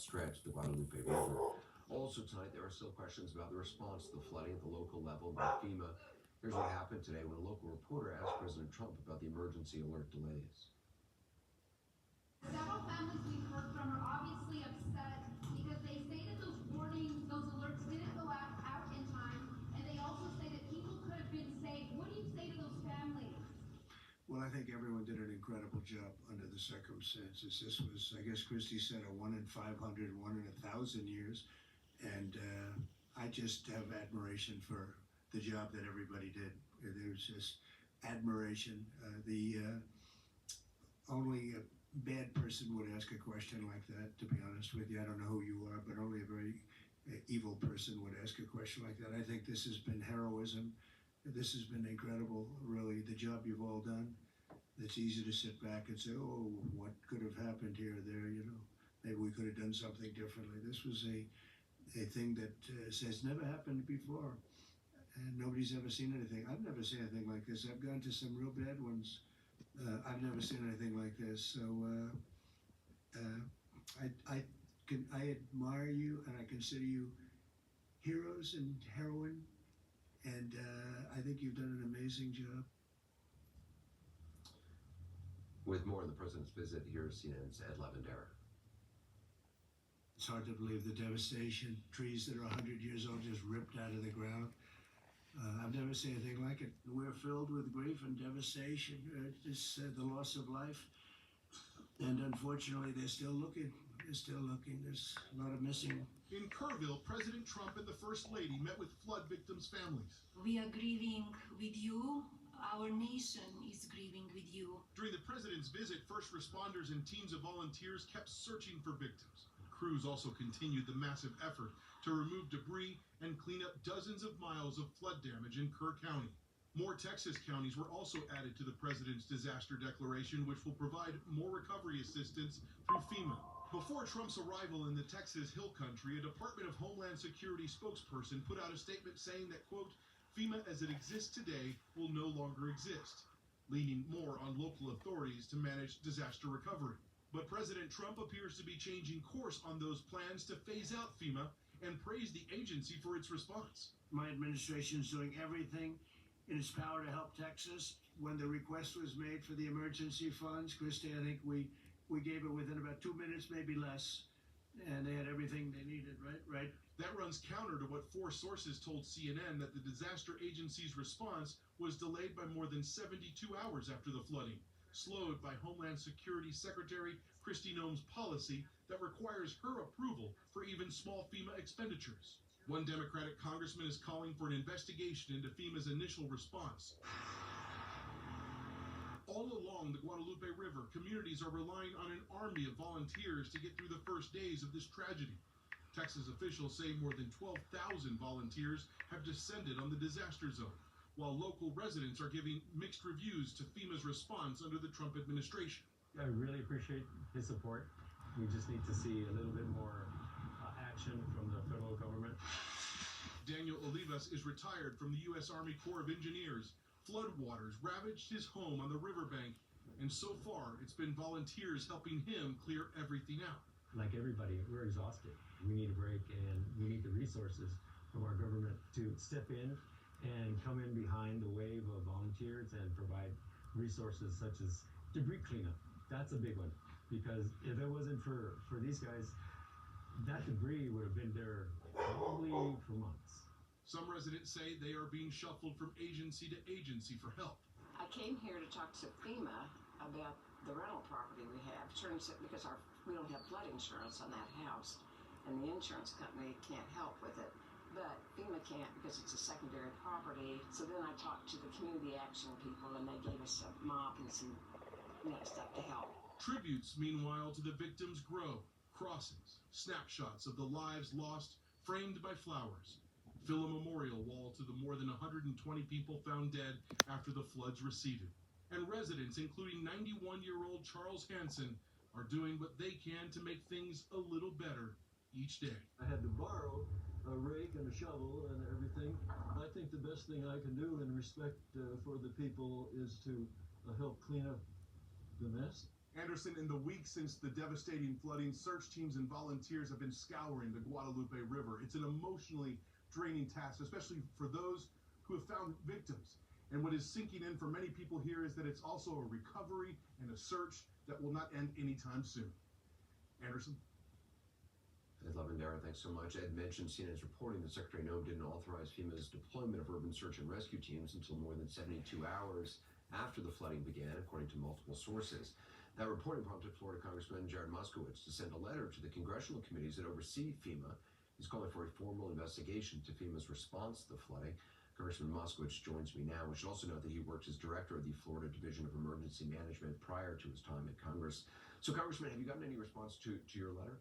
stretch, the Guadalupe River. Also tonight, there are still questions about the response to the flooding at the local level by FEMA. Here's what happened today when a local reporter asked President Trump about the emergency alert delays. Several families we've heard from are obviously upset because they say that those warnings, those alerts didn't go out in time, and they also say that people could have been saved. What do you say to those families? Well, I think everyone did an incredible job under the circumstances. This was, I guess Christie said, a 1 in 500, 1 in 1,000 years. And I just have admiration for the job that everybody did. There's just admiration. The only bad person would ask a question like that, to be honest with you. I don't know who you are, but only a very evil person would ask a question like that. I think this has been heroism. This has been incredible, really, the job you've all done. It's easy to sit back and say, oh, what could have happened here or there, you know. Maybe we could have done something differently. This was a thing that has never happened before, and nobody's ever seen anything. I've never seen anything like this. I've gone to some real bad ones. I've never seen anything like this. So I admire you, and I consider you heroes and heroine, and I think you've done an amazing job. With more on the president's visit, here's CNN's Ed Lavendera. It's hard to believe the devastation. Trees that are 100 years old just ripped out of the ground. I've never seen anything like it. We're filled with grief and devastation. Just the loss of life. And unfortunately, they're still looking. They're still looking. There's a lot of missing. In Kerrville, President Trump and the First Lady met with flood victims' families. We are grieving with you. Our nation is grieving with you. During the president's visit, first responders and teams of volunteers kept searching for victims. Crews also continued the massive effort to remove debris and clean up dozens of miles of flood damage in Kerr County. More Texas counties were also added to the president's disaster declaration, which will provide more recovery assistance through FEMA. Before Trump's arrival in the Texas Hill Country, a Department of Homeland Security spokesperson put out a statement saying that, quote, FEMA as it exists today will no longer exist, leaning more on local authorities to manage disaster recovery. But President Trump appears to be changing course on those plans to phase out FEMA and praised the agency for its response. My administration is doing everything in its power to help Texas. When the request was made for the emergency funds, Christie, I think we gave it within about 2 minutes, maybe less, and they had everything they needed, right? That runs counter to what 4 sources told CNN that the disaster agency's response was delayed by more than 72 hours after the flooding, slowed by Homeland Security Secretary Kristi Noem's policy that requires her approval for even small FEMA expenditures. One Democratic congressman is calling for an investigation into FEMA's initial response. All along the Guadalupe River, communities are relying on an army of volunteers to get through the first days of this tragedy. Texas officials say more than 12,000 volunteers have descended on the disaster zone, while local residents are giving mixed reviews to FEMA's response under the Trump administration. I really appreciate his support. We just need to see a little bit more action from the federal government. Daniel Olivas is retired from the U.S. Army Corps of Engineers. Floodwaters ravaged his home on the riverbank, and so far it's been volunteers helping him clear everything out. Like everybody, we're exhausted. We need a break, and we need the resources from our government to step in and come in behind the wave of volunteers and provide resources such as debris cleanup. That's a big one, because if it wasn't for these guys, that debris would have been there probably for months. Some residents say they are being shuffled from agency to agency for help. I came here to talk to FEMA about the rental property we have. Turns out because we don't have flood insurance on that house, and the insurance company can't help with it. But FEMA can't because it's a secondary property. So then I talked to the community action people, and they gave us a mop and some stuff to help. Tributes, meanwhile, to the victims grow. Crossings, snapshots of the lives lost, framed by flowers. Fill a memorial wall to the more than 120 people found dead after the floods receded. And residents, including 91-year-old Charles Hansen, are doing what they can to make things a little better each day. I had to borrow a rake and a shovel and everything. I think the best thing I can do in respect for the people is to help clean up the mess. Anderson, in the weeks since the devastating flooding, search teams and volunteers have been scouring the Guadalupe River. It's an emotionally draining task, especially for those who have found victims. And what is sinking in for many people here is that it's also a recovery and a search that will not end anytime soon. Anderson? Ed Lavendera, thanks so much. Ed mentioned CNN's reporting that Secretary Noem didn't authorize FEMA's deployment of urban search and rescue teams until more than 72 hours after the flooding began, according to multiple sources. That reporting prompted Florida Congressman Jared Moskowitz to send a letter to the congressional committees that oversee FEMA. He's calling for a formal investigation to FEMA's response to the flooding. Congressman Moskowitz joins me now. We should also note that he worked as director of the Florida Division of Emergency Management prior to his time at Congress. So, Congressman, have you gotten any response to your letter?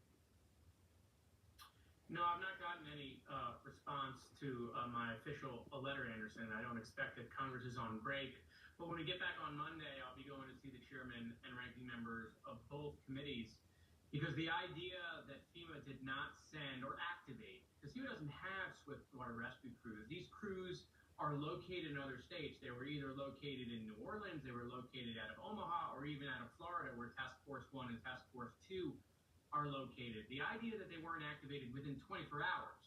No, I've not gotten any response to my official letter, Anderson. I don't expect that Congress is on break. But when we get back on Monday, I'll be going to see the chairman and ranking members of both committees, because the idea that FEMA did not send or activate, because FEMA doesn't have swift water rescue crews. These crews are located in other states. They were either located in New Orleans, they were located out of Omaha, or even out of Florida, where Task Force 1 and Task Force 2 are located. The idea that they weren't activated within 24 hours,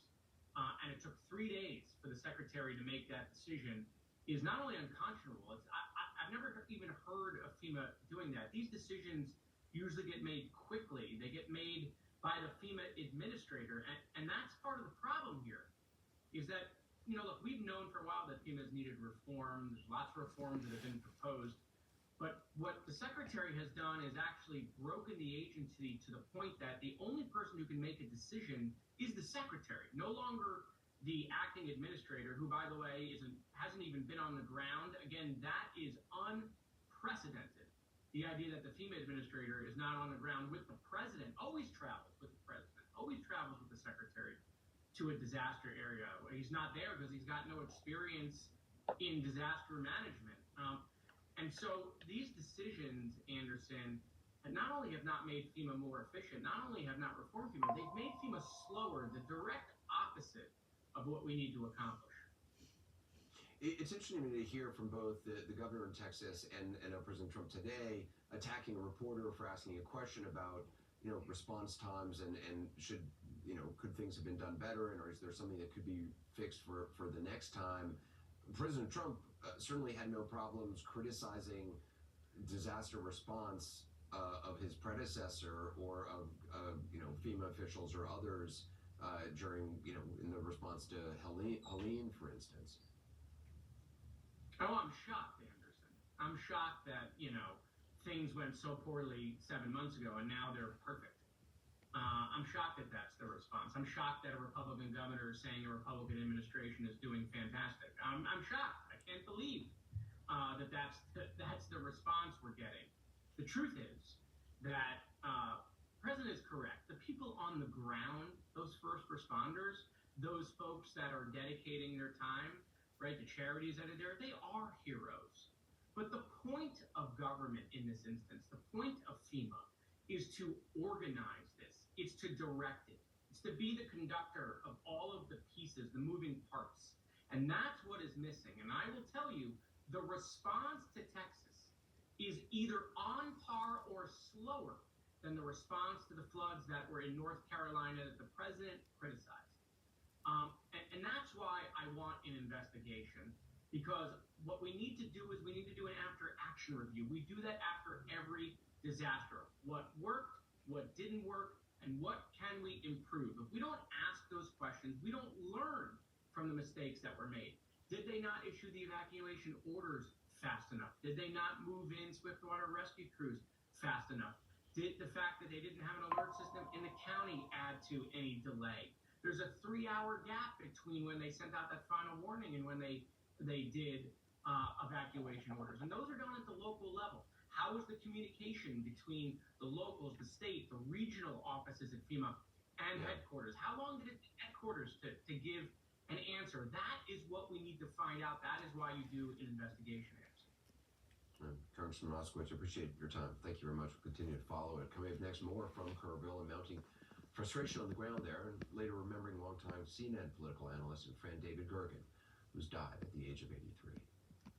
and it took 3 days for the secretary to make that decision, is not only unconscionable, I've never even heard of FEMA doing that. These decisions usually get made quickly. They get made by the FEMA administrator, and that's part of the problem here, is that, look, we've known for a while that FEMA's needed reform. There's lots of reforms that have been proposed. But what the secretary has done is actually broken the agency to the point that the only person who can make a decision is the secretary, no longer the acting administrator, who, by the way, hasn't even been on the ground. Again, that is unprecedented. The idea that the FEMA administrator is not on the ground with the president, always travels with the president, always travels with the secretary to a disaster area. He's not there because he's got no experience in disaster management. And so these decisions, Anderson, not only have not made FEMA more efficient, not only have not reformed FEMA, they've made FEMA slower, the direct opposite of what we need to accomplish. It's interesting to me to hear from both the governor in Texas and President Trump today attacking a reporter for asking a question about, response times and should, could things have been done better, and or is there something that could be fixed for the next time? President Trump certainly had no problems criticizing disaster response of his predecessor or of FEMA officials or others during, in the response to Helene, for instance. Oh, I'm shocked, Anderson. I'm shocked that, things went so poorly 7 months ago and now they're perfect. I'm shocked that that's the response. I'm shocked that a Republican governor is saying a Republican administration is doing fantastic. I'm shocked. I can't believe that that's the response we're getting. The truth is that President is correct. The people on the ground, those first responders, those folks that are dedicating their time, right, the charities that are there, they are heroes. But the point of government in this instance, the point of FEMA, is to organize this. It's to direct it. It's to be the conductor of all of the pieces, the moving parts. And that's what is missing. And I will tell you, the response to Texas is either on par or slower than the response to the floods that were in North Carolina that the president criticized. And that's why I want an investigation, because what we need to do is we need to do an after-action review. We do that after every disaster. What worked, what didn't work, and what can we improve? If we don't ask those questions, we don't learn from the mistakes that were made. Did they not issue the evacuation orders fast enough? Did they not move in swift water rescue crews fast enough? Did the fact that they didn't have an alert system in the county add to any delay? There's a 3-hour gap between when they sent out that final warning and when they did evacuation orders. And those are done at the local level. How is the communication between the locals, the state, the regional offices at FEMA and headquarters? How long did it take headquarters to give an answer? That is what we need to find out. That is why you do an investigation. Congressman Moskowitz, I appreciate your time. Thank you very much. We'll continue to follow it. Coming up next, more from Kerrville and mounting frustration on the ground there, and later remembering longtime CNN political analyst and friend David Gergen, who's died at the age of 83.